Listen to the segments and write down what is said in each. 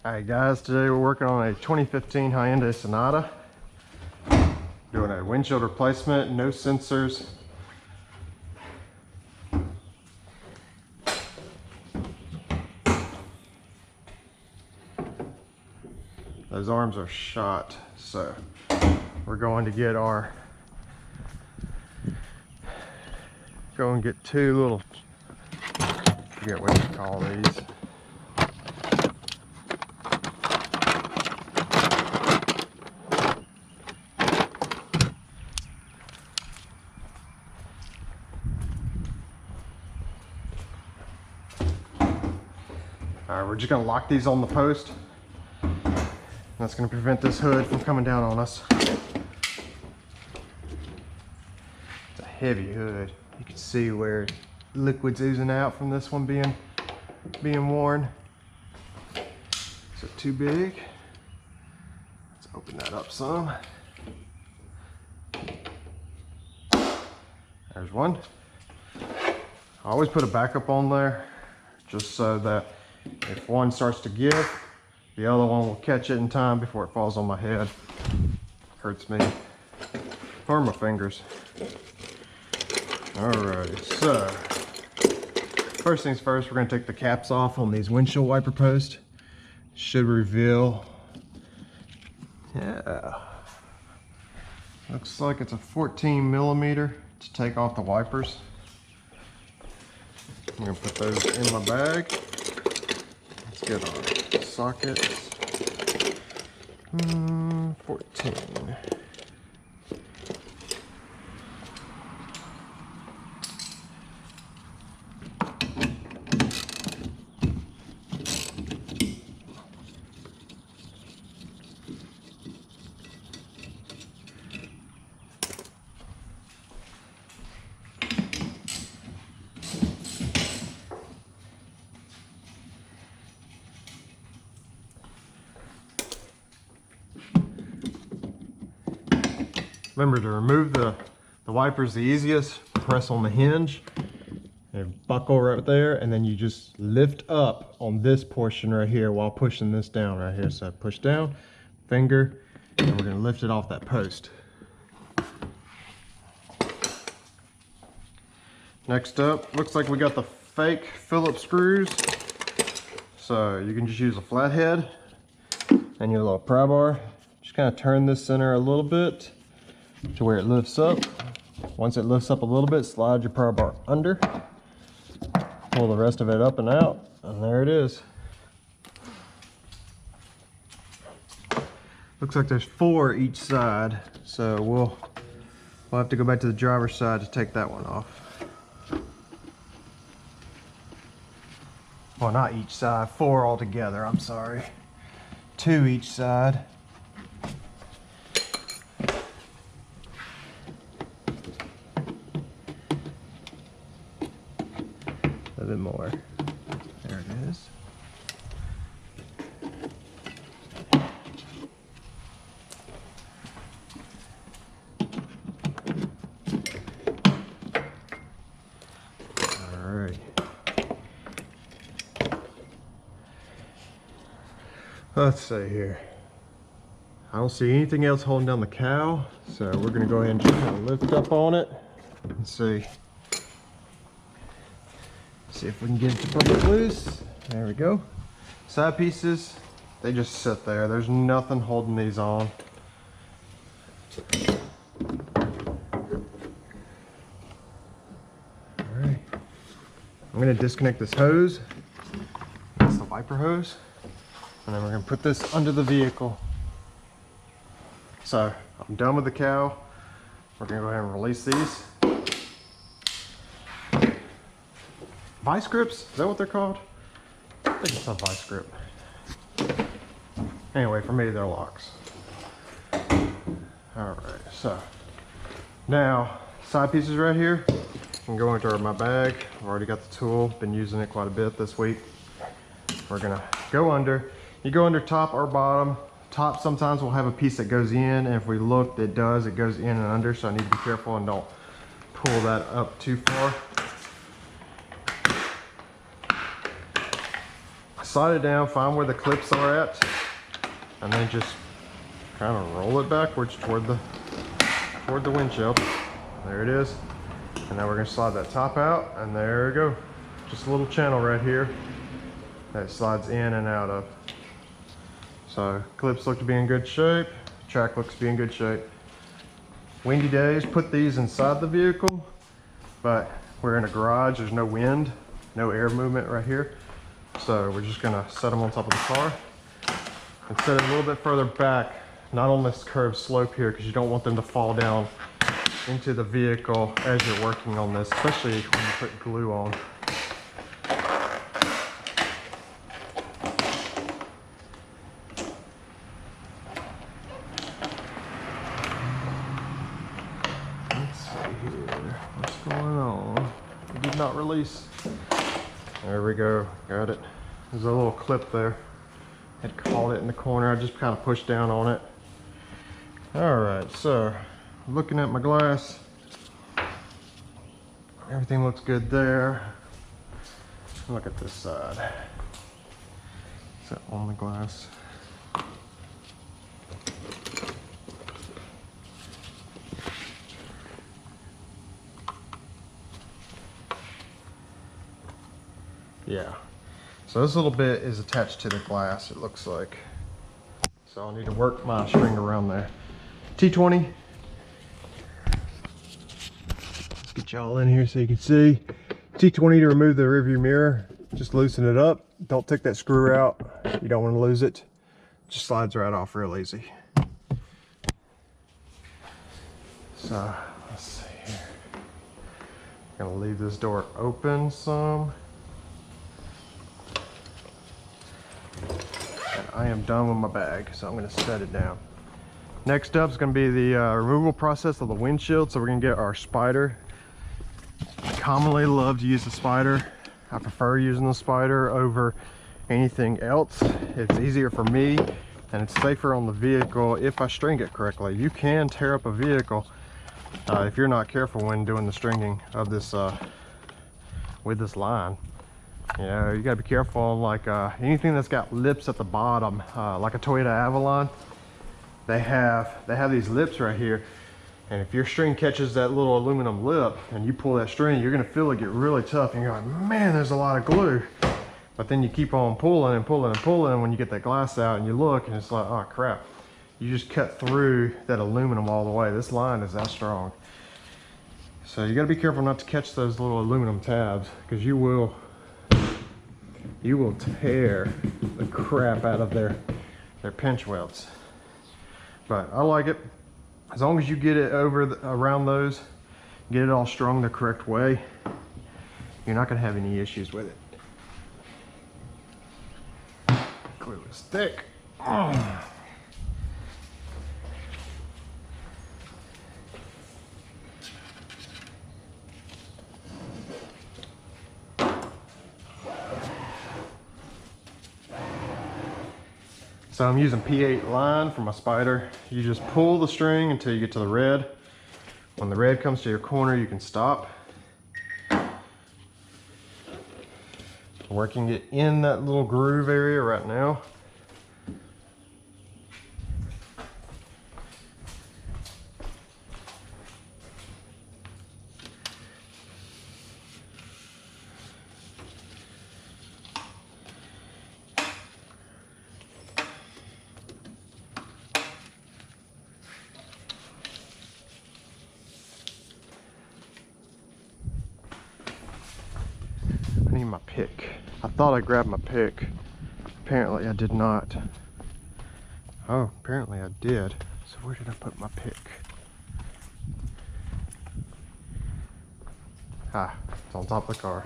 Alright guys, today we're working on a 2015 Hyundai Sonata. Doing a windshield replacement, no sensors. Those arms are shot, so we're going to get two little, I forget what you call these. Alright, we're just going to lock these on the post. That's going to prevent this hood from coming down on us. It's a heavy hood. You can see where liquid's oozing out from this one being worn. Is it too big? Let's open that up some. There's one. I always put a backup on there just so that if one starts to give, the other one will catch it in time before it falls on my head. Hurts me. Or my fingers. Alright, so first things first, we're going to take the caps off on these windshield wiper posts. Should reveal, yeah, looks like it's a 14 millimeter to take off the wipers. I'm going to put those in my bag. Let's get our sockets. 14. Remember to remove the wipers the easiest, press on the hinge and buckle right there, and then you just lift up on this portion right here while pushing this down right here. So push down, finger, and we're gonna lift it off that post. Next up, looks like we got the fake Phillips screws. So you can just use a flathead and your little pry bar. Just kind of turn this center a little bit to where it lifts up. Once it lifts up a little bit, slide your pry bar under, pull the rest of it up and out, and there it is. Looks like there's 4 each side, so we'll have to go back to the driver's side to take that one off. Well, not each side, 4 altogether, I'm sorry. 2 each side. A bit more. There it is. All right. Let's see here. I don't see anything else holding down the cowl, so we're going to go ahead and just kind of lift up on it and see. See if we can get it to break loose. There we go. Side pieces, they just sit there. There's nothing holding these on. Alright. I'm going to disconnect this hose. That's the wiper hose. And then we're going to put this under the vehicle. So, I'm done with the cowl. We're going to go ahead and release these. Vice grips? Is that what they're called? I think it's a vice grip. Anyway, for me, they're locks. Alright, so now side pieces right here. I can go into my bag. I've already got the tool, been using it quite a bit this week. We're gonna go under. You go under top or bottom. Top sometimes will have a piece that goes in, and if we look, it does. It goes in and under, so I need to be careful and don't pull that up too far. slide it down, find where the clips are at, and then just kind of roll it backwards toward the windshield. There it is. And now we're gonna slide that top out, and there we go. Just a little channel right here that it slides in and out of. So clips look to be in good shape. Track looks to be in good shape. Windy days, put these inside the vehicle, but we're in a garage, there's no wind, no air movement right here. So we're just gonna set them on top of the car and set it a little bit further back, not on this curved slope here, because you don't want them to fall down into the vehicle as you're working on this, especially when you put glue on. Let's see here, what's going on? It did not release. There we go, got it. There's a little clip there. Had caught it in the corner. I just kind of pushed down on it. All right, so looking at my glass, everything looks good there. Look at this side. Is that on the glass? Yeah. So this little bit is attached to the glass, it looks like. So I'll need to work my string around there. T20. Let's get y'all in here so you can see. T20 to remove the rearview mirror. Just loosen it up. Don't take that screw out. You don't want to lose it. Just slides right off real easy. So let's see here. I'm gonna leave this door open some. I am done with my bag, so I'm going to set it down. Next up is going to be the removal process of the windshield. So we're going to get our spider. I commonly love to use the spider. I prefer using the spider over anything else. It's easier for me and it's safer on the vehicle if I string it correctly. You can tear up a vehicle if you're not careful when doing the stringing of this with this line. You know, you gotta be careful on like anything that's got lips at the bottom, like a Toyota Avalon. They have these lips right here, and if your string catches that little aluminum lip and you pull that string, you're gonna feel it get really tough, and you're like, man, there's a lot of glue. But then you keep on pulling and pulling and pulling, and when you get that glass out and you look, and it's like, oh crap, you just cut through that aluminum all the way. This line is that strong. So you gotta be careful not to catch those little aluminum tabs, because you will tear the crap out of their pinch welds. But I like it. As long as you get it around those, get it all strung the correct way, you're not gonna have any issues with it. Glue is thick. Oh. So I'm using P8 line for my spider. You just pull the string until you get to the red. When the red comes to your corner, you can stop. Working it in that little groove area right now. I need my pick. I thought I grabbed my pick. Apparently I did not. Oh, apparently I did. So where did I put my pick? Ah, it's on top of the car.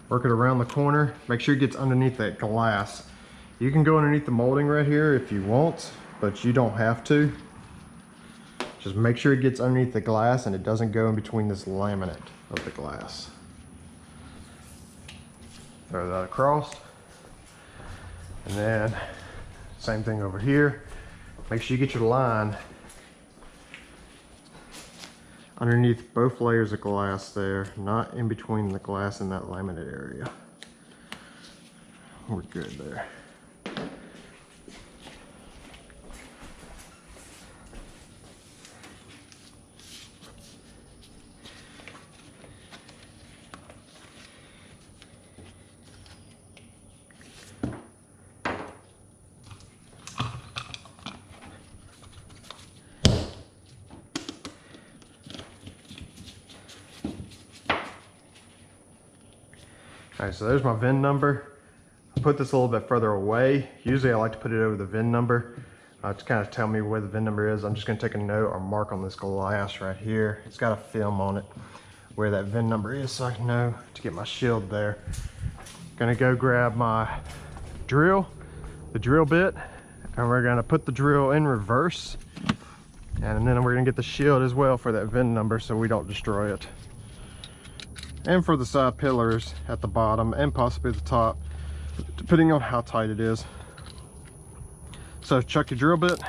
Work it around the corner. Make sure it gets underneath that glass. You can go underneath the molding right here if you want, but you don't have to. Just make sure it gets underneath the glass and it doesn't go in between this laminate of the glass. Throw that across. And then same thing over here. Make sure you get your line underneath both layers of glass there, not in between the glass and that laminate area. We're good there. Alright, so there's my VIN number. I put this a little bit further away. Usually I like to put it over the VIN number to kind of tell me where the VIN number is. I'm just going to take a note or mark on this glass right here. It's got a film on it where that VIN number is, so I can know to get my shield there. Gonna go grab my drill, the drill bit, and we're gonna put the drill in reverse, and then we're gonna get the shield as well for that VIN number so we don't destroy it. And for the side pillars at the bottom and possibly the top, depending on how tight it is. So chuck your drill bit.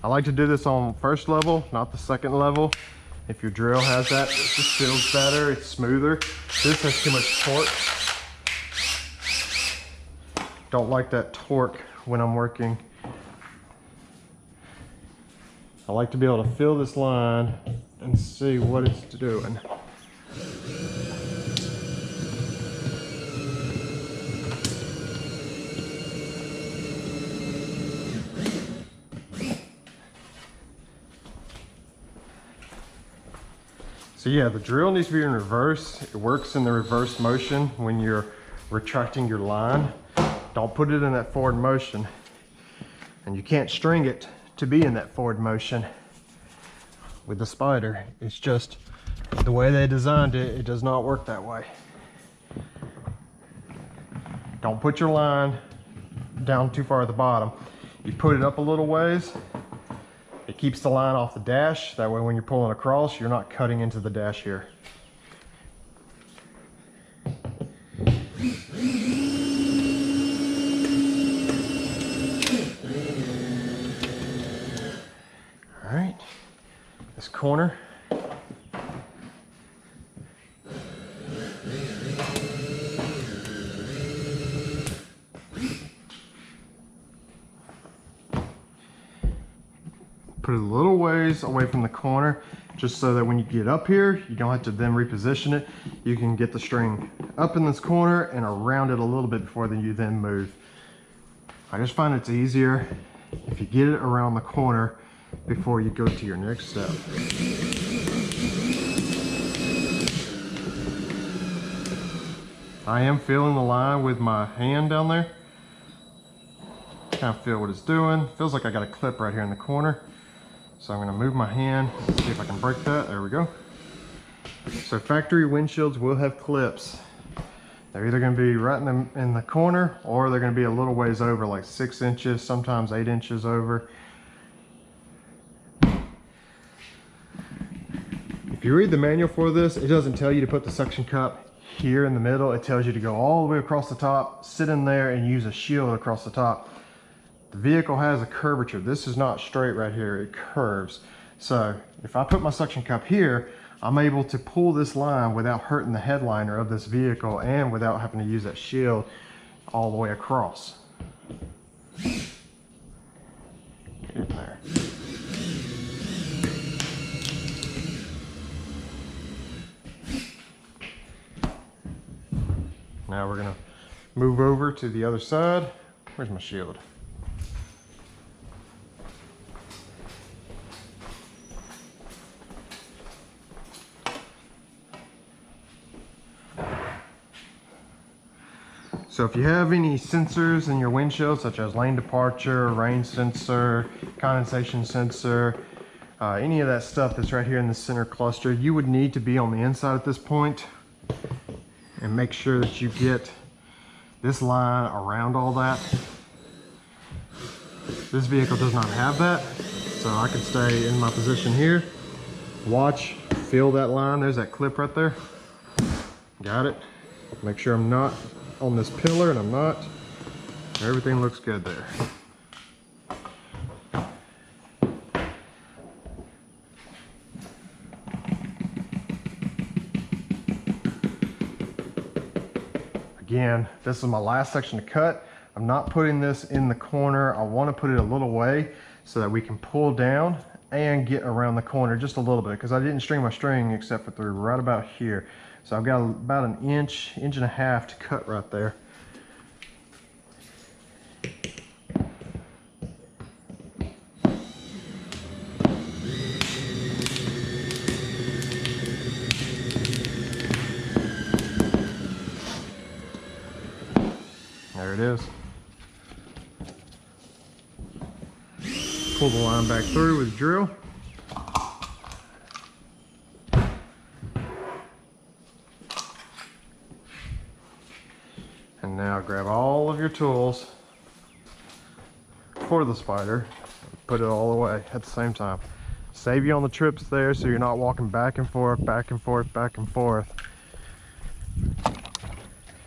I like to do this on first level, not the second level. If your drill has that, it just feels better, it's smoother. This has too much torque. Don't like that torque when I'm working. I like to be able to feel this line and see what it's doing. So yeah, the drill needs to be in reverse. It works in the reverse motion when you're retracting your line. Don't put it in that forward motion. And you can't string it to be in that forward motion with the Spider. It's just the way they designed it, it does not work that way. Don't put your line down too far at the bottom. You put it up a little ways, it keeps the line off the dash. That way when you're pulling across, you're not cutting into the dash here. All right, this corner. Put it a little ways away from the corner, just so that when you get up here, you don't have to then reposition it. You can get the string up in this corner and around it a little bit before you then move. I just find it's easier if you get it around the corner before you go to your next step. I am feeling the line with my hand down there. Kind of feel what it's doing. Feels like I got a clip right here in the corner. So I'm going to move my hand, see if I can break that. There we go. So factory windshields will have clips. They're either going to be right in the corner, or they're going to be a little ways over, like 6 inches, sometimes 8 inches over. If you read the manual for this, it doesn't tell you to put the suction cup here in the middle. It tells you to go all the way across the top, sit in there, and use a shield across the top. The vehicle has a curvature. This is not straight right here, it curves. So if I put my suction cup here, I'm able to pull this line without hurting the headliner of this vehicle and without having to use that shield all the way across. Get in there. Now we're gonna move over to the other side. Where's my shield? So if you have any sensors in your windshield, such as lane departure, rain sensor, condensation sensor, any of that stuff that's right here in the center cluster, you would need to be on the inside at this point and make sure that you get this line around all that. This vehicle does not have that, so I can stay in my position here, watch feel that line. There's that clip right there. Got it. Make sure I'm not on this pillar, and I'm not. Everything looks good there. Again, this is my last section to cut. I'm not putting this in the corner. I want to put it a little way so that we can pull down and get around the corner just a little bit, because I didn't string my string except for through right about here. So I've got about an inch and a half to cut right there. There it is. Pull the line back through with the drill. And now grab all of your tools for the spider, put it all away at the same time. Save you on the trips there, so you're not walking back and forth, back and forth, back and forth.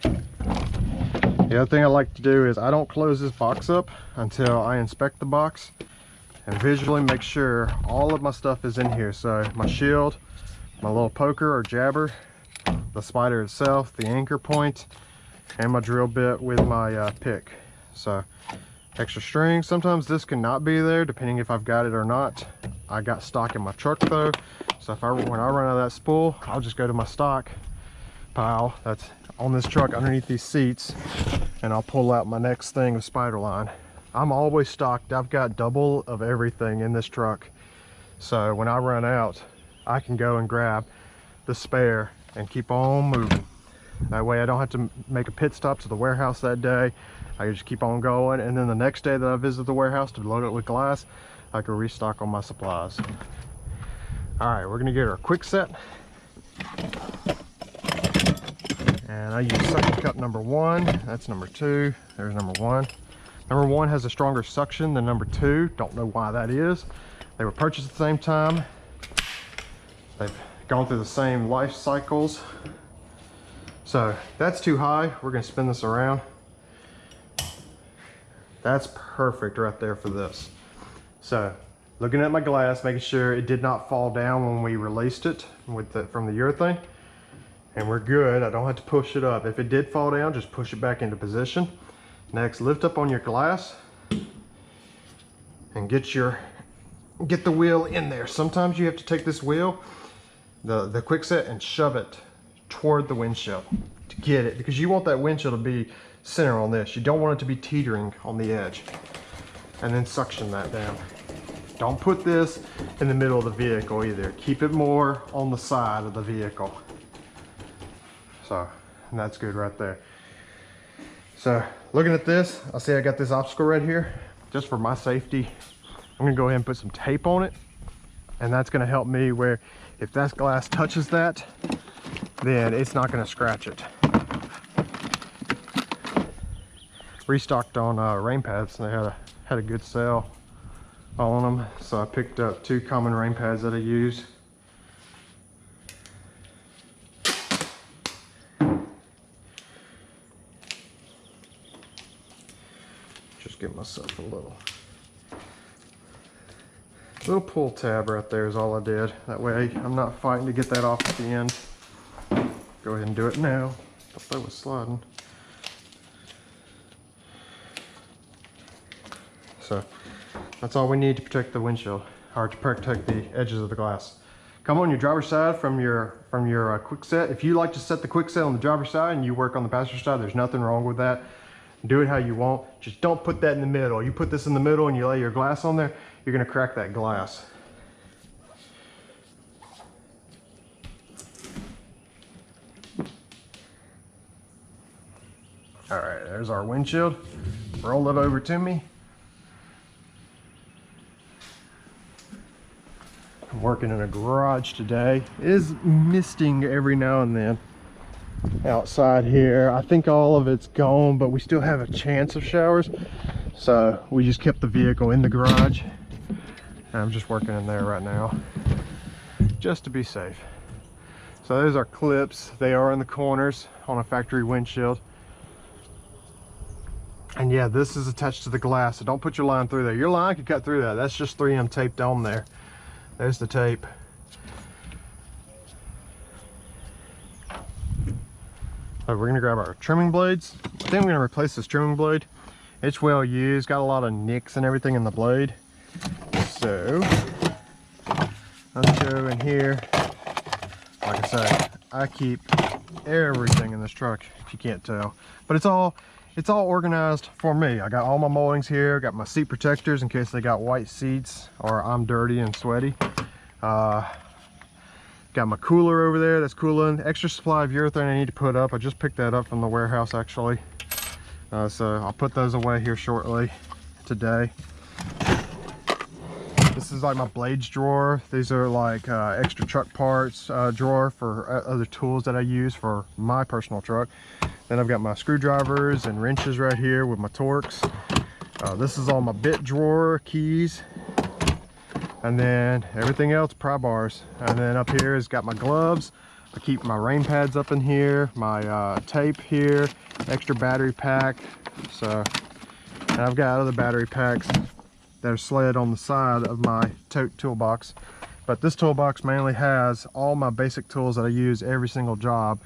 The other thing I like to do is I don't close this box up until I inspect the box and visually make sure all of my stuff is in here. So my shield, my little poker or jabber, the spider itself, the anchor point, and my drill bit with my pick. So extra string, sometimes this cannot be there depending if I've got it or not. I got stock in my truck though, so when I run out of that spool, I'll just go to my stock pile that's on this truck underneath these seats, and I'll pull out my next thing of spider line. I'm always stocked. I've got double of everything in this truck, so when I run out I can go and grab the spare and keep on moving. That way I don't have to make a pit stop to the warehouse that day. I can just keep on going, and then the next day that I visit the warehouse to load it with glass, I can restock on my supplies. All right, we're gonna get our Quickset. And I use suction cup number 1. That's number 2. There's number 1. Number 1 has a stronger suction than number 2. Don't know why that is. They were purchased at the same time. They've gone through the same life cycles. So that's too high. We're going to spin this around. That's perfect right there for this. So looking at my glass, making sure it did not fall down when we released it from the urethane. And we're good. I don't have to push it up. If it did fall down, just push it back into position. Next, lift up on your glass and get the wheel in there. Sometimes you have to take this wheel, the Quickset, and shove it toward the windshield to get it, because you want that windshield to be center on this. You don't want it to be teetering on the edge. And then suction that down. Don't put this in the middle of the vehicle either. Keep it more on the side of the vehicle. So, and that's good right there. So, looking at this, I see I got this obstacle right here. Just for my safety, I'm gonna go ahead and put some tape on it. And that's gonna help me where if that glass touches that, then it's not gonna scratch it. Restocked on rain pads, and they had a good sale on them. So I picked up 2 common rain pads that I use. Give myself a little pull tab right there is all I did. That way I'm not fighting to get that off at the end. Go ahead and do it now. Thought that was sliding. So that's all we need to protect the windshield, or to protect the edges of the glass. Come on your driver's side from your Quickset. If you like to set the Quickset on the driver's side and you work on the passenger side, there's nothing wrong with that. Do it how you want. Just don't put that in the middle. You put this in the middle and you lay your glass on there, you're gonna crack that glass. All right, there's our windshield. Roll it over to me. I'm working in a garage today. It is misting every now and then outside here. I think all of it's gone, but we still have a chance of showers, so we just kept the vehicle in the garage, and I'm just working in there right now. just to be safe. So those are clips. They are in the corners on a factory windshield. And yeah, this is attached to the glass, so don't put your line through there. Your line could cut through that. That's just 3M taped on there. There's the tape. So we're gonna grab our trimming blades. I think we're gonna replace this trimming blade. It's well used, got a lot of nicks and everything in the blade. So let's go in here. Like I said, I keep everything in this truck, if you can't tell. But it's all organized for me. I got all my moldings here, got my seat protectors in case they got white seats or I'm dirty and sweaty. Got my cooler over there that's cooling. Extra supply of urethane I need to put up. I just picked that up from the warehouse actually. So I'll put those away here shortly today. This is like my blades drawer. These are like extra truck parts drawer for other tools that I use for my personal truck. Then I've got my screwdrivers and wrenches right here with my Torx. This is all my bit drawer, keys, and then everything else, pry bars. And then up here has got my gloves. I keep my rain pads up in here, my tape here, extra battery pack. So, and I've got other battery packs that are slid on the side of my tote toolbox. But this toolbox mainly has all my basic tools that I use every single job,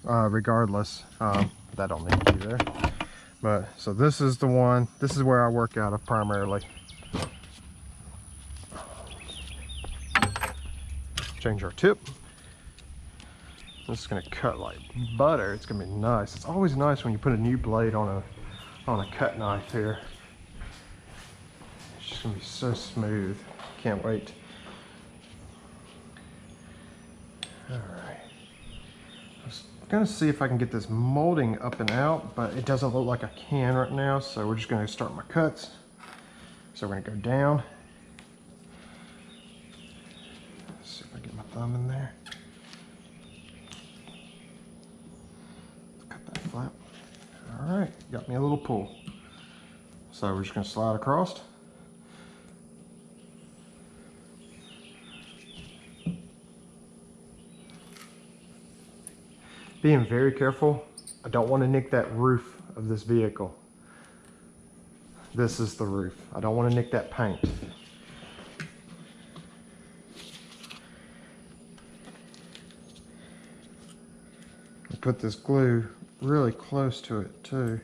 regardless. That don't need to be there. But so this is the one, this is where I work out of primarily. Change our tip. This is gonna cut like butter. It's gonna be nice. It's always nice when you put a new blade on a cut knife here. It's just gonna be so smooth. Can't wait. All right. I was gonna see if I can get this molding up and out, but it doesn't look like I can right now. So we're just gonna start my cuts. So we're gonna go down. Let's see if I get my thumb in there. Flap. All right, got me a little pull. So we're just gonna slide across. Being very careful. I don't want to nick that roof of this vehicle. This is the roof. I don't want to nick that paint. I put this glue really close to it too.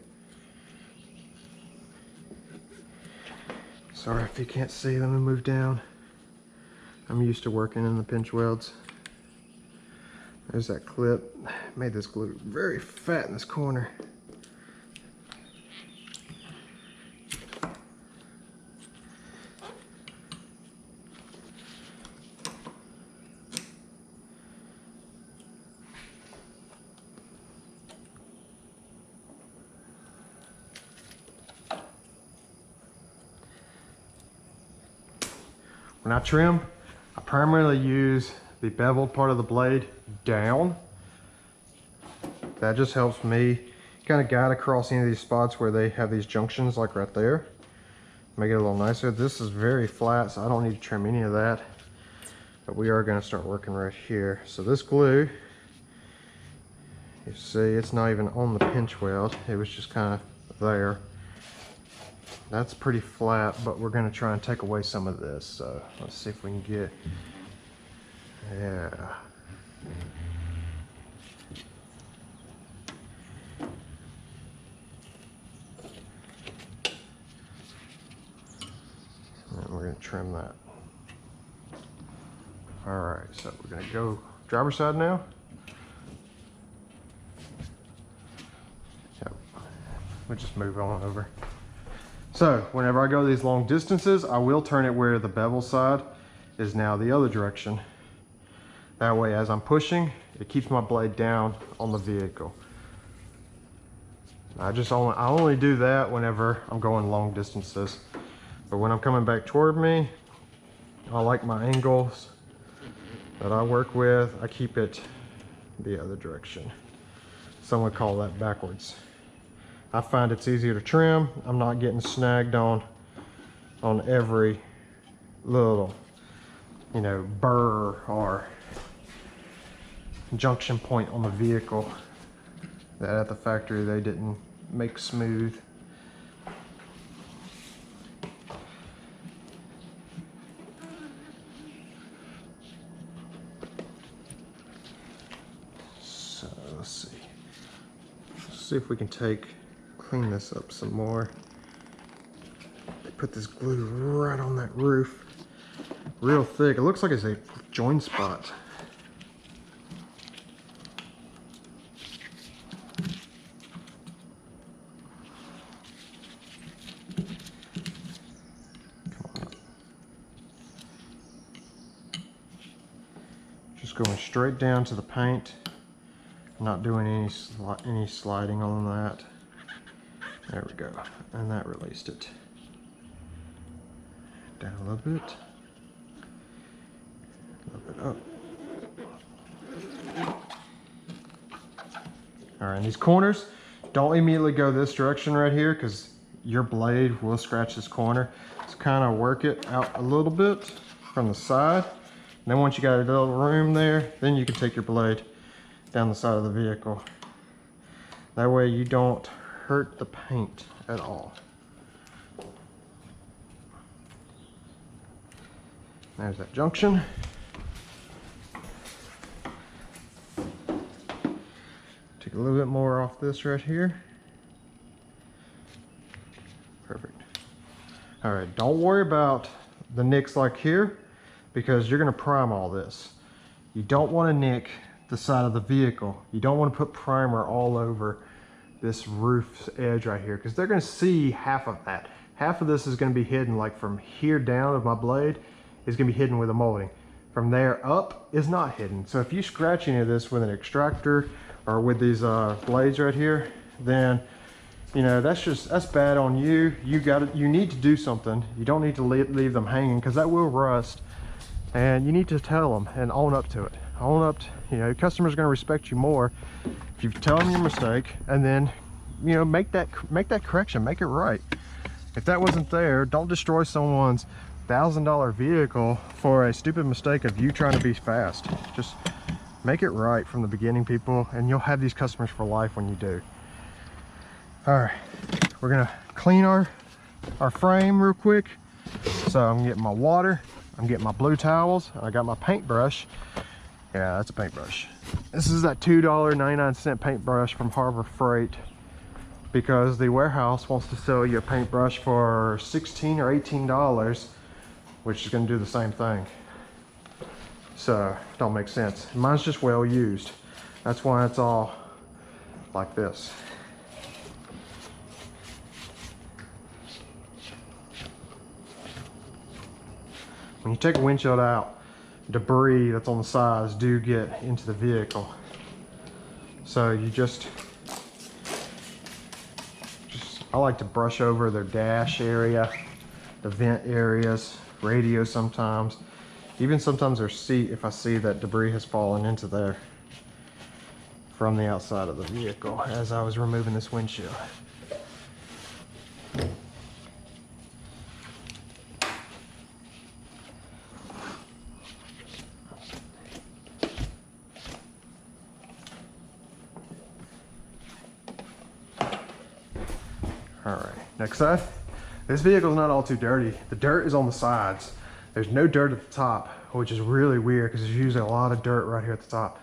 Sorry if you can't see, let me move down. I'm used to working in the pinch welds. There's that clip. Made this glue very fat in this corner. When I trim, I primarily use the beveled part of the blade down. That just helps me kind of guide across any of these spots where they have these junctions, like right there. Make it a little nicer. This is very flat, so I don't need to trim any of that. But we are going to start working right here. So this glue, you see, it's not even on the pinch weld. It was just kind of there. That's pretty flat, but we're going to try and take away some of this. So let's see if we can get, yeah. And we're going to trim that. All right, so we're going to go driver's side now. Yep. We'll just move on over. So whenever I go these long distances, I will turn it where the bevel side is now the other direction. That way, as I'm pushing, it keeps my blade down on the vehicle. I only do that whenever I'm going long distances. But when I'm coming back toward me, I like my angles that I work with. I keep it the other direction. Some would call that backwards. I find it's easier to trim. I'm not getting snagged on every little, burr or junction point on the vehicle that at the factory they didn't make smooth. So let's see if we can clean this up some more. They put this glue right on that roof, real thick. It looks like it's a joint spot. Just going straight down to the paint. Not doing any sliding on that. There we go. And that released it. Down a little bit. A little bit up. All right, and these corners, don't immediately go this direction right here because your blade will scratch this corner. So kind of work it out a little bit from the side. And then once you got a little room there, then you can take your blade down the side of the vehicle. That way you don't hurt the paint at all. There's that junction. Take a little bit more off this right here. Perfect. All right, don't worry about the nicks like here because you're gonna prime all this. You don't wanna nick the side of the vehicle. You don't want to put primer all over this roof edge right here because they're going to see half of that. Half of this is going to be hidden, like from here down of my blade is going to be hidden with a molding. From there up is not hidden. So if you scratch any of this with an extractor or with these blades right here, then you know that's bad on you. You need to do something. You don't need to leave them hanging because that will rust, and you need to tell them and own up to it. Own up to, you know, customers are going to respect you more if you tell them your mistake and then, you know, make that correction, make it right. If that wasn't there, don't destroy someone's $1,000 vehicle for a stupid mistake of you trying to be fast. Just make it right from the beginning, people, and you'll have these customers for life when you do. All right, we're gonna clean our frame real quick. So I'm getting my water, I'm getting my blue towels, and I got my paintbrush. Yeah, that's a paintbrush. This is that $2.99 paintbrush from Harbor Freight because the warehouse wants to sell you a paintbrush for $16 or $18, which is going to do the same thing. So, don't make sense. Mine's just well used. That's why it's all like this. When you take a windshield out, debris that's on the sides do get into the vehicle. So you just I like to brush over their dash area, the vent areas, radio sometimes, even sometimes their seat if I see that debris has fallen into there from the outside of the vehicle as I was removing this windshield. All right, next side. This vehicle is not all too dirty. The dirt is on the sides. There's no dirt at the top, which is really weird because there's usually a lot of dirt right here at the top.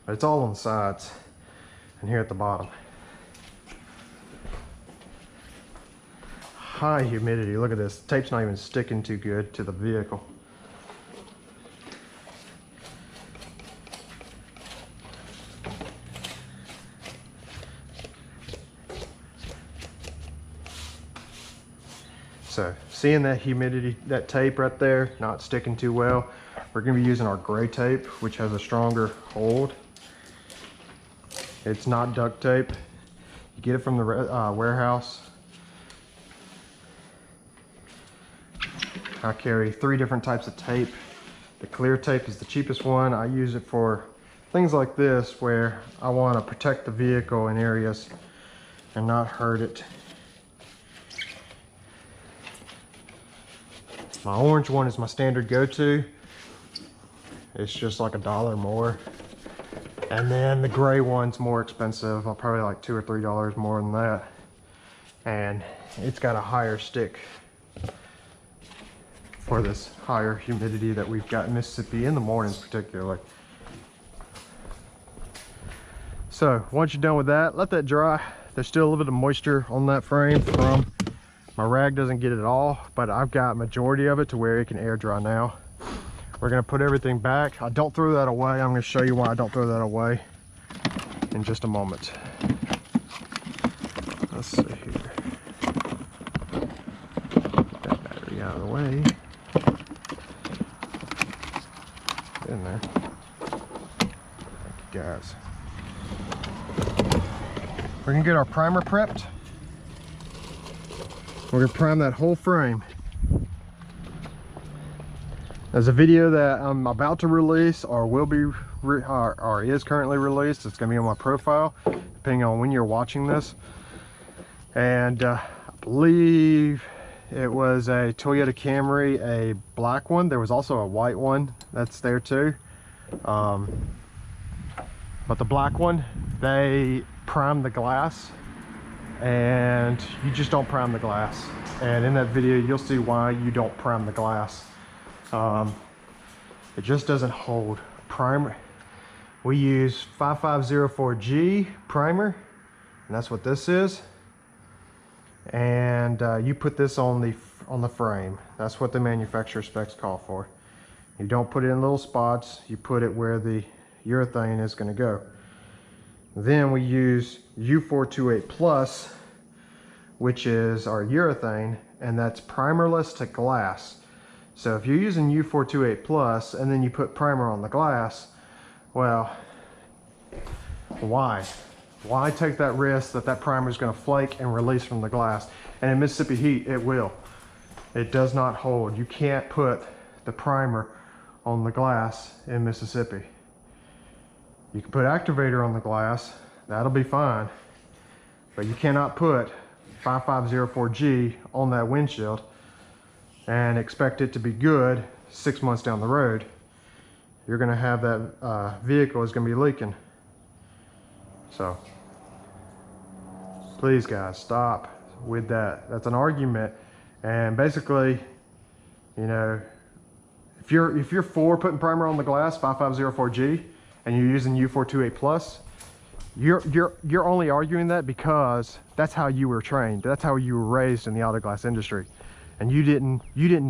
But it's all on the sides and here at the bottom. High humidity, look at this. The tape's not even sticking too good to the vehicle. So seeing that humidity, that tape right there, not sticking too well, we're gonna be using our gray tape, which has a stronger hold. It's not duct tape. You get it from the warehouse. I carry 3 different types of tape. The clear tape is the cheapest one. I use it for things like this where I wanna protect the vehicle in areas and not hurt it. My orange one is my standard go-to. It's just like $1 more. And then the gray one's more expensive, probably like $2 or $3 more than that. And it's got a higher stick for this higher humidity that we've got in Mississippi in the mornings particularly. So once you're done with that, let that dry. There's still a little bit of moisture on that frame from my rag, doesn't get it all, but I've got majority of it to where it can air dry now. We're gonna put everything back. I don't throw that away. I'm gonna show you why I don't throw that away in just a moment. Let's see here. Get that battery out of the way. Get in there. Thank you guys. We're gonna get our primer prepped. We're gonna prime that whole frame. There's a video that I'm about to release, or will be, or is currently released. It's gonna be on my profile, depending on when you're watching this. And I believe it was a Toyota Camry, a black one. There was also a white one that's there too. But the black one, they prime the glass, and you just don't prime the glass. And in that video, you'll see why you don't prime the glass. It just doesn't hold. Primer, we use 5504G primer, and that's what this is. And you put this on the frame. That's what the manufacturer specs call for. You don't put it in little spots. You put it where the urethane is going to go. Then we use U428+, which is our urethane, and that's primerless to glass. So if you're using U428+ and then you put primer on the glass, well, why? Why take that risk that primer is going to flake and release from the glass? And in Mississippi heat, it will. It does not hold. You can't put the primer on the glass in Mississippi. You can put activator on the glass, that'll be fine. But you cannot put 5504G on that windshield and expect it to be good 6 months down the road. You're gonna have that vehicle is gonna be leaking. So please guys, stop with that. That's an argument. And basically, you know, if you're for putting primer on the glass, 5504G, and you're using U428+, you're only arguing that because that's how you were trained. That's how you were raised in the auto glass industry. And you didn't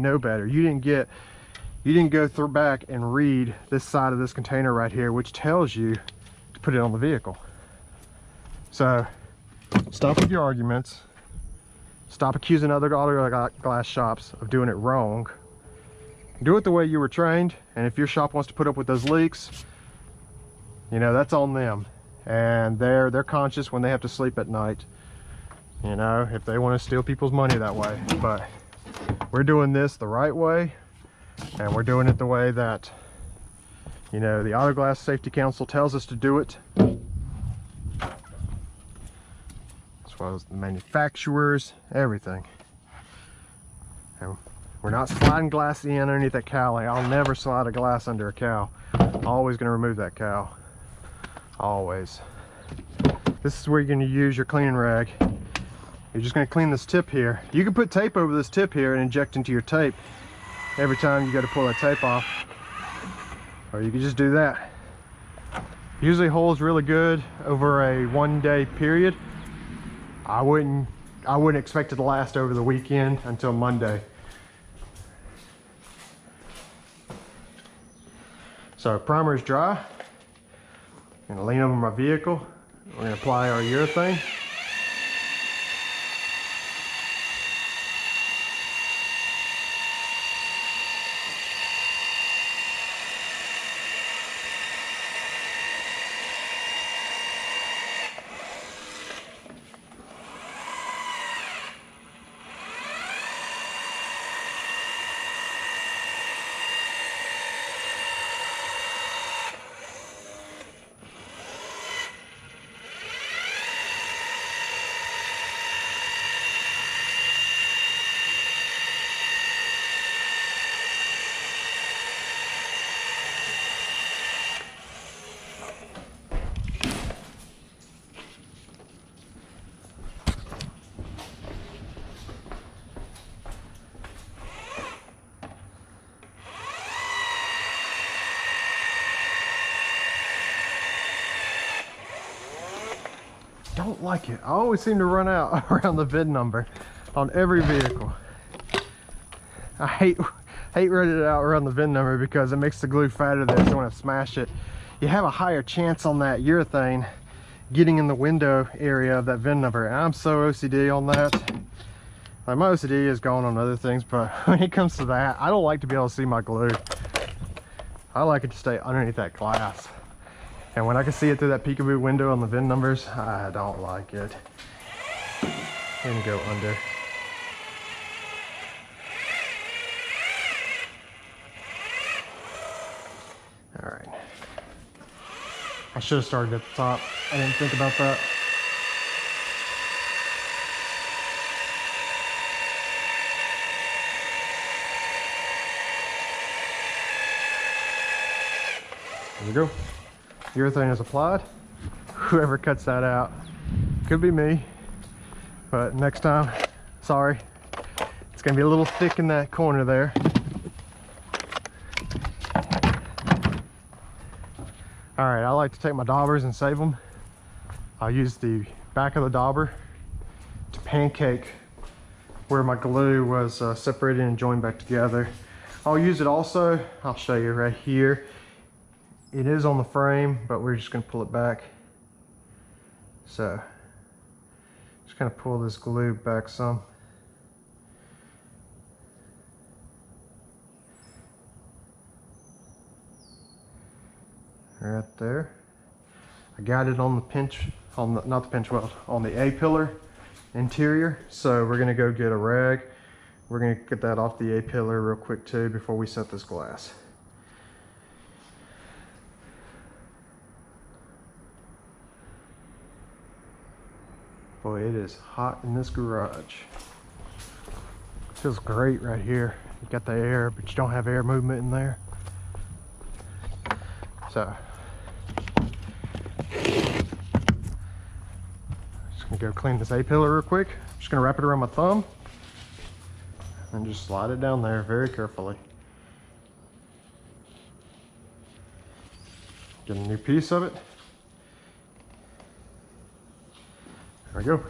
know better. You didn't go through back and read this side of this container right here, which tells you to put it on the vehicle. So stop with your arguments. Stop accusing other auto glass shops of doing it wrong. Do it the way you were trained, and if your shop wants to put up with those leaks, you know, that's on them. And they're conscious when they have to sleep at night, you know, if they want to steal people's money that way. But we're doing this the right way, and we're doing it the way that, you know, the Auto Glass Safety Council tells us to do it, as well as the manufacturers, everything. And we're not sliding glass in underneath that cowling. I'll never slide a glass under a cow. Always going to remove that cow. Always. This is where you're going to use your cleaning rag. You're just going to clean this tip here. You can put tape over this tip here and inject into your tape every time you got to pull that tape off, or you can just do that. Usually holds really good over a 1-day period. I wouldn't expect it to last over the weekend until Monday. So primer is dry. I'm going to lean over my vehicle. We're going to apply our urethane. don't like it. I always seem to run out around the VIN number on every vehicle. I hate running it out around the VIN number because it makes the glue fatter there, so when I smash it, you have a higher chance on that urethane getting in the window area of that VIN number. And I'm so OCD on that. Like, my OCD is going on other things, but when it comes to that, I don't like to be able to see my glue. I like it to stay underneath that glass. And when I can see it through that peekaboo window on the VIN numbers, I don't like it. And go under. All right. I should have started at the top. I didn't think about that. There we go. Urethane is applied. Whoever cuts that out, could be me, but next time, sorry. It's gonna be a little thick in that corner there. All right, I like to take my daubers and save them. I'll use the back of the dauber to pancake where my glue was separated and joined back together. I'll use it also, I'll show you right here. It is on the frame, but we're just gonna pull it back. So, just kind of pull this glue back some. Right there. I got it on the pinch, on the, not the pinch weld, on the A-pillar interior. So we're gonna go get a rag. We're gonna get that off the A-pillar real quick too before we set this glass. Boy, it is hot in this garage. Feels great right here. You got the air, but you don't have air movement in there. So, just gonna go clean this A-pillar real quick. Just gonna wrap it around my thumb and just slide it down there very carefully. Get a new piece of it. There we go.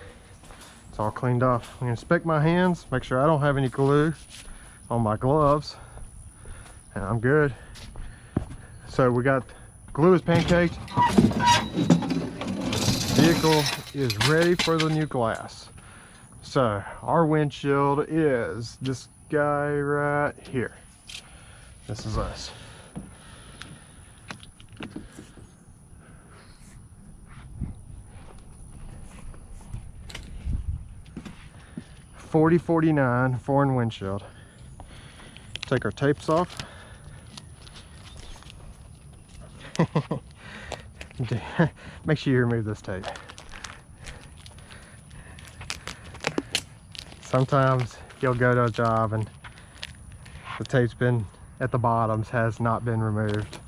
It's all cleaned off. I'm gonna inspect my hands, make sure I don't have any glue on my gloves, and I'm good. So we got glue is pancaked. Vehicle is ready for the new glass. So our windshield is this guy right here. This is us. $40.49 foreign windshield. Take our tapes off. Make sure you remove this tape. Sometimes you'll go to a job and the tape's been at the bottoms, has not been removed.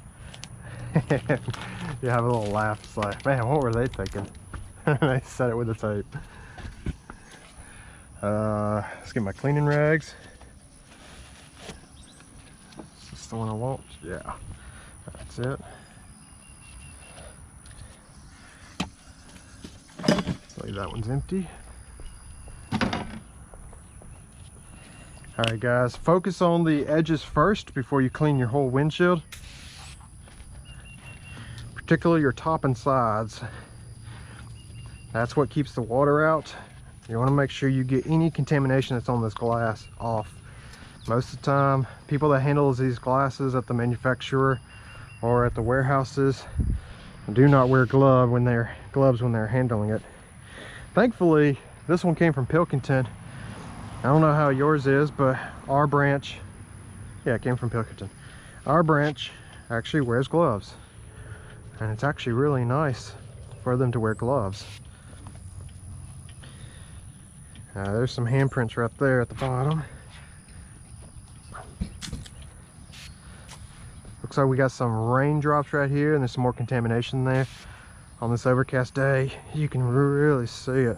You have a little laugh. It's like, man, what were they thinking? They set it with the tape. Let's get my cleaning rags. Is this the one I want? Yeah, that's it. Leave that one's empty. All right, guys, focus on the edges first before you clean your whole windshield, particularly your top and sides. That's what keeps the water out. You want to make sure you get any contamination that's on this glass off. Most of the time, people that handle these glasses at the manufacturer or at the warehouses do not wear gloves when they're handling it. Thankfully, this one came from Pilkington. I don't know how yours is, but our branch, yeah, it came from Pilkington. Our branch actually wears gloves, and it's actually really nice for them to wear gloves. There's some handprints right there at the bottom. Looks like we got some raindrops right here, and there's some more contamination there. On this overcast day, you can really see it.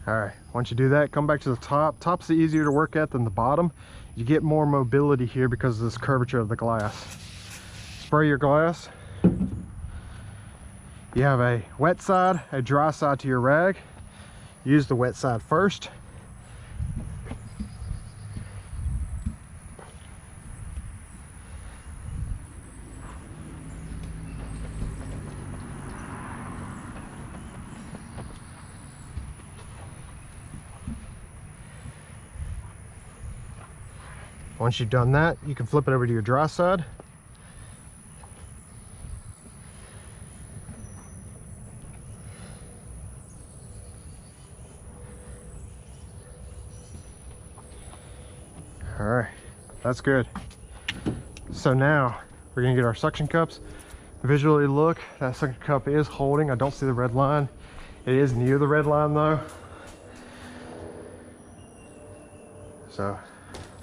All right, once you do that, come back to the top. Top's easier to work at than the bottom. You get more mobility here because of this curvature of the glass. Spray your glass. You have a wet side, a dry side to your rag. Use the wet side first. Once you've done that, you can flip it over to your dry side. All right, that's good. So now we're gonna get our suction cups. Visually look, that suction cup is holding. I don't see the red line. It is near the red line though. So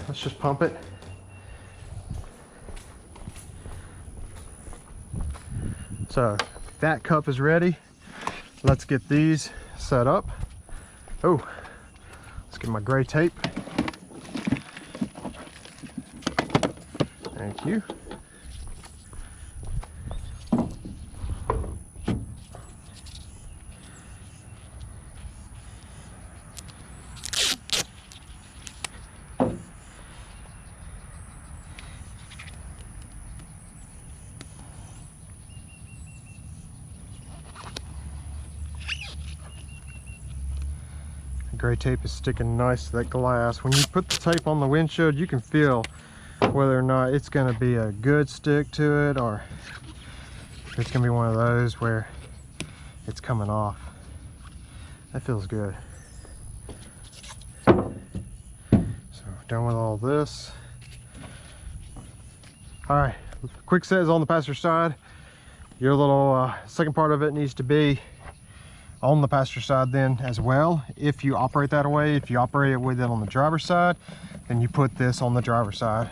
let's just pump it. So that cup is ready. Let's get these set up. Oh, let's get my gray tape. Thank you. Gray tape is sticking nice to that glass. When you put the tape on the windshield, you can feel whether or not it's going to be a good stick to it or it's going to be one of those where it's coming off. That feels good. So done with all this. All right, Quickset is on the passenger side. Your little second part of it needs to be on the passenger side then as well. If you operate that way, if you operate it with it on the driver's side, then you put this on the driver's side.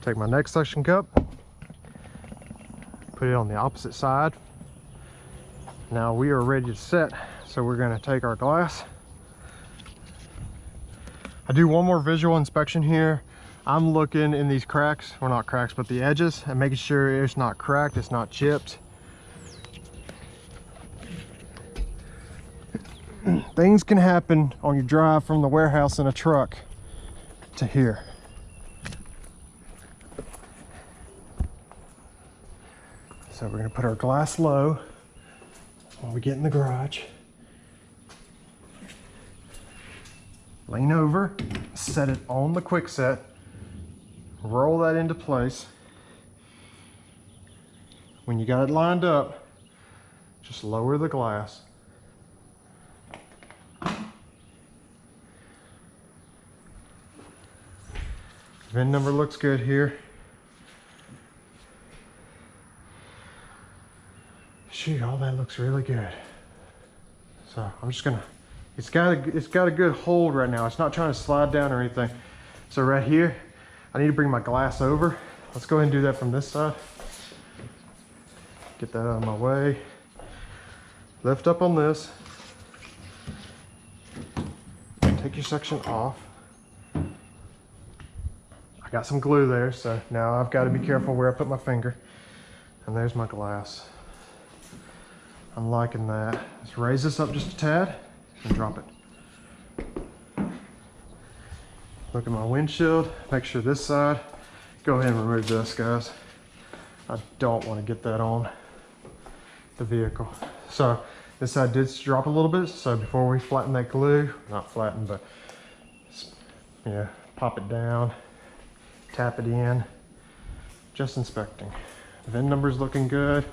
Take my next suction cup, put it on the opposite side. Now we are ready to set, so we're going to take our glass. I do one more visual inspection here. I'm looking in these cracks, well not cracks, but the edges, and making sure it's not cracked, it's not chipped. Things can happen on your drive from the warehouse in a truck to here. So we're going to put our glass low when we get in the garage. Lean over, set it on the Quickset, roll that into place. When you got it lined up, just lower the glass. VIN number looks good here. Shoot, all that looks really good. So I'm just gonna, it's got a good hold right now. It's not trying to slide down or anything. So right here, I need to bring my glass over. Let's go ahead and do that from this side. Get that out of my way. Lift up on this. Take your section off. I got some glue there, so now I've got to be careful where I put my finger. And there's my glass. I'm liking that. Let's raise this up just a tad and drop it. Look at my windshield. Make sure this side. Go ahead and remove this, guys. I don't want to get that on the vehicle. So this side did drop a little bit. So before we flatten that glue, not flatten, but yeah, pop it down, tap it in. Just inspecting. VIN number's looking good.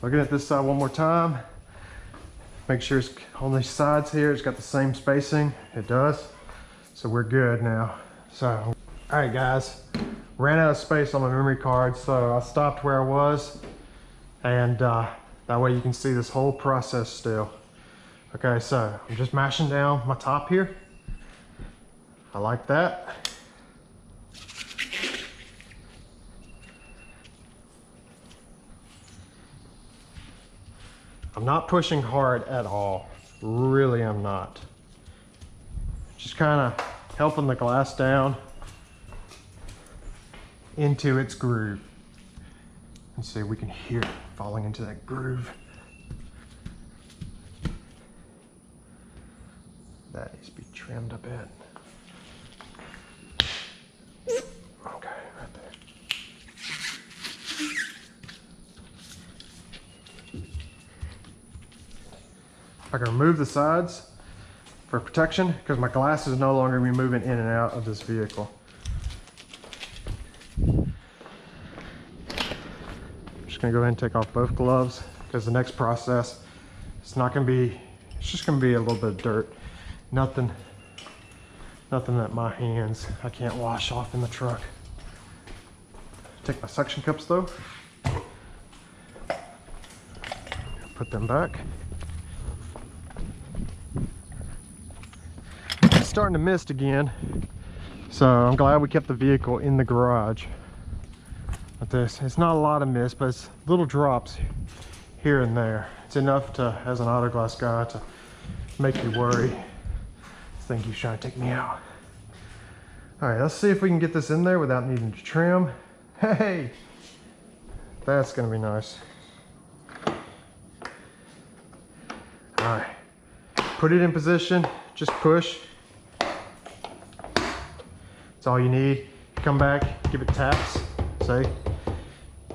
Looking at this side one more time. Make sure it's on these sides here, it's got the same spacing. It does. So we're good now. So, all right guys, ran out of space on my memory card, so I stopped where I was, and that way you can see this whole process still. Okay, so I'm just mashing down my top here. I like that. I'm not pushing hard at all. Really, I'm not. Just kind of helping the glass down into its groove. And see, we can hear it falling into that groove. That needs to be trimmed a bit. Okay, right there. I can remove the sides for protection because my glass is no longer going to be moving in and out of this vehicle. I'm just going to go ahead and take off both gloves because the next process, it's just going to be a little bit of dirt. Nothing that my hands I can't wash off in the truck. Take my suction cups though. Put them back. It's starting to mist again, so I'm glad we kept the vehicle in the garage. But it's not a lot of mist, but it's little drops here and there. It's enough to, as an auto glass guy, to make you worry. Think he's trying to take me out. All right, let's see if we can get this in there without needing to trim. Hey, that's gonna be nice. All right, put it in position, just push. That's all you need. Come back, give it taps, see?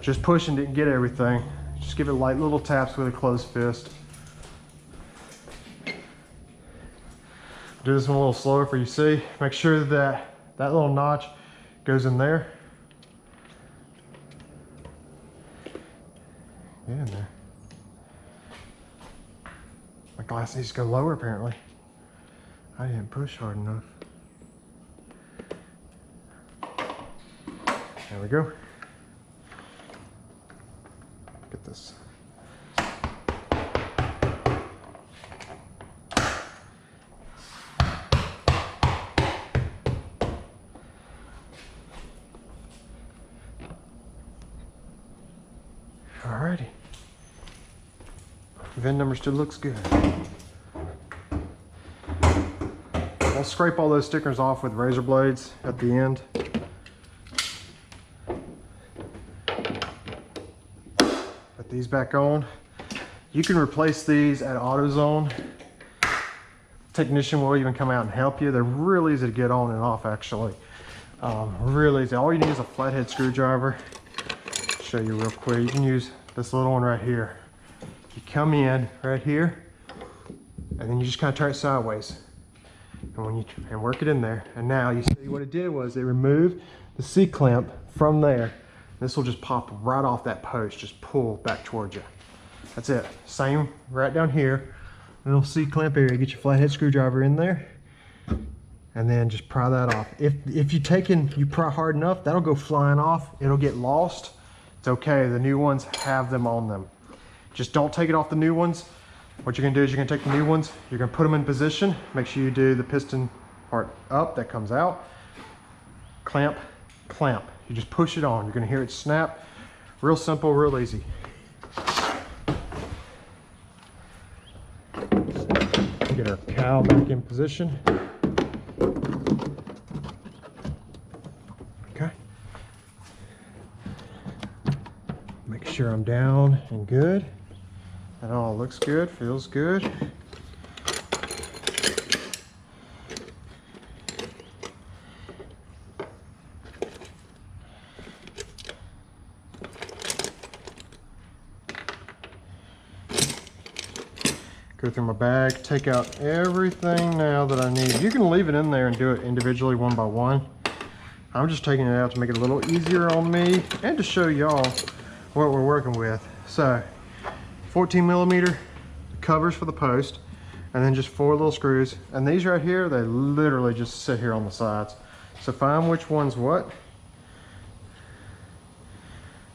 Just push and didn't get everything. Just give it light little taps with a closed fist. Do this one a little slower for you see. Make sure that that little notch goes in there. Get in there. My glass needs to go lower apparently. I didn't push hard enough. There we go. Get this. Alrighty. VIN number still looks good. I'll scrape all those stickers off with razor blades at the end. Put these back on. You can replace these at AutoZone. Technician will even come out and help you. They're really easy to get on and off actually. Really easy. All you need is a flathead screwdriver. Show you real quick. You can use this little one right here. You come in right here and then you just kind of turn it sideways and work it in there. And now you see what it did was it removed the C-clamp from there. This will just pop right off that post, just pull back towards you. That's it. Same right down here, little C-clamp area. Get your flathead screwdriver in there and then just pry that off. If you pry hard enough, that'll go flying off. It'll get lost. It's okay, the new ones have them on them. Just don't take it off the new ones. What you're gonna do is you're gonna take the new ones, you're gonna put them in position, make sure you do the piston part up that comes out, clamp, clamp. You just push it on, you're gonna hear it snap. Real simple, real easy. Get our cowl back in position. Make sure I'm down and good. That all looks good, feels good. Go through my bag, take out everything now that I need. You can leave it in there and do it individually one by one. I'm just taking it out to make it a little easier on me and to show y'all what we're working with. So 14 millimeter covers for the post and then just 4 little screws, and these right here, they literally just sit here on the sides. So find which one's what.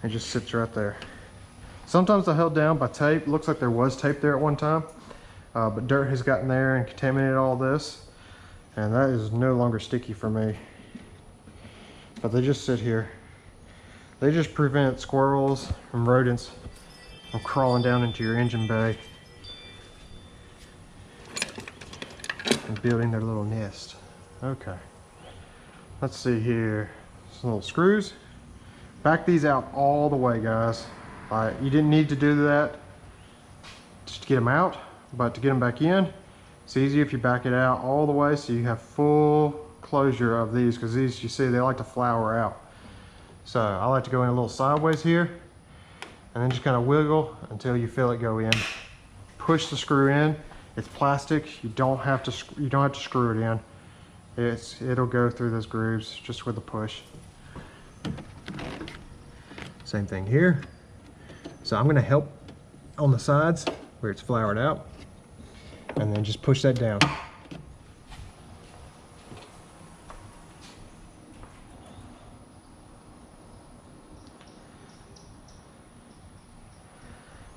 It just sits right there. Sometimes they're held down by tape. Looks like there was tape there at one time, but dirt has gotten there and contaminated all this, and that is no longer sticky for me. But they just sit here. They just prevent squirrels and rodents from crawling down into your engine bay. building their little nest. Okay, let's see here. Some little screws. Back these out all the way, guys. All right, you didn't need to do that just to get them out, but to get them back in, it's easier if you back it out all the way so you have full closure of these, because these, you see, they like to flower out. So I like to go in a little sideways here and then just kind of wiggle until you feel it go in. Push the screw in. It's plastic. You don't have to screw it in. It'll go through those grooves just with a push. Same thing here. So I'm going to help on the sides where it's flowered out, and then just push that down.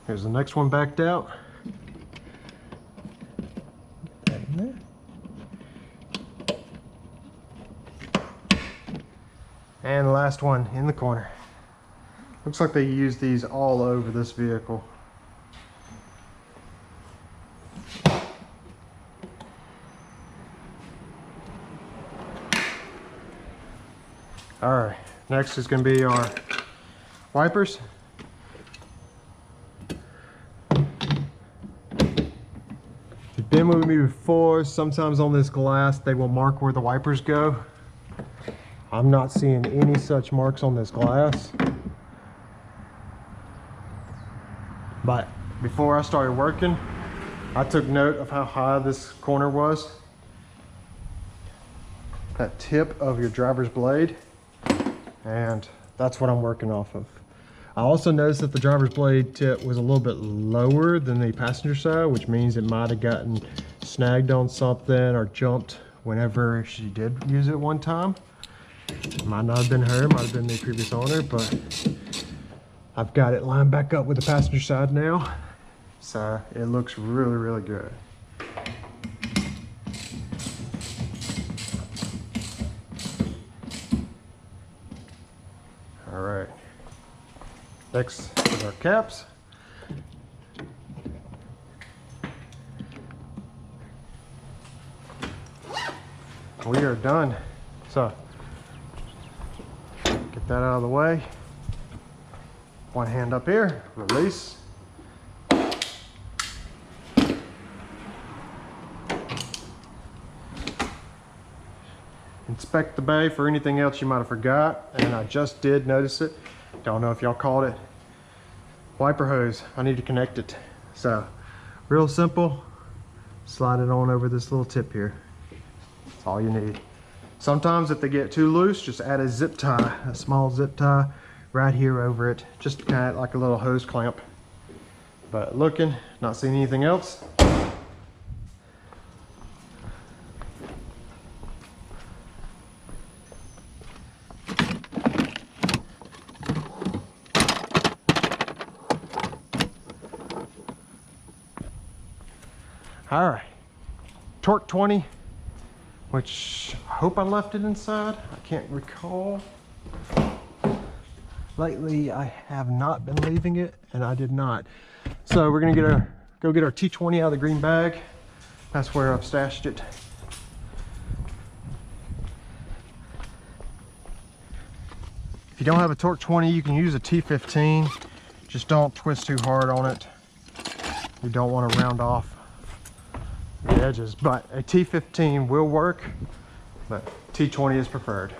Here's the next one backed out. Get that in there. And the last one in the corner. Looks like they use these all over this vehicle. All right, next is going to be our wipers. If you've been with me before, sometimes on this glass they will mark where the wipers go. I'm not seeing any such marks on this glass. But before I started working, I took note of how high this corner was. That tip of your driver's blade. And that's what I'm working off of. I also noticed that the driver's blade tip was a little bit lower than the passenger side, which means it might have gotten snagged on something or jumped whenever she did use it one time. It might not have been her, might have been the previous owner, but I've got it lined back up with the passenger side now. So it looks really, really good. All right, next is our caps. We are done. So get that out of the way. One hand up here, release. Inspect the bay for anything else you might have forgot, and I just did notice it. Don't know if y'all caught it. Wiper hose, I need to connect it. So, real simple, slide it on over this little tip here. That's all you need. Sometimes if they get too loose, just add a zip tie, a small zip tie right here over it, just kind of like a little hose clamp. But looking, not seeing anything else. All right, torque 20, which I hope I left it inside. I can't recall. Lately, I have not been leaving it, and I did not. So we're gonna go get our T20 out of the green bag. That's where I've stashed it. If you don't have a torque 20, you can use a T15. Just don't twist too hard on it. You don't want to round off the edges, but a T15 will work, but T20 is preferred.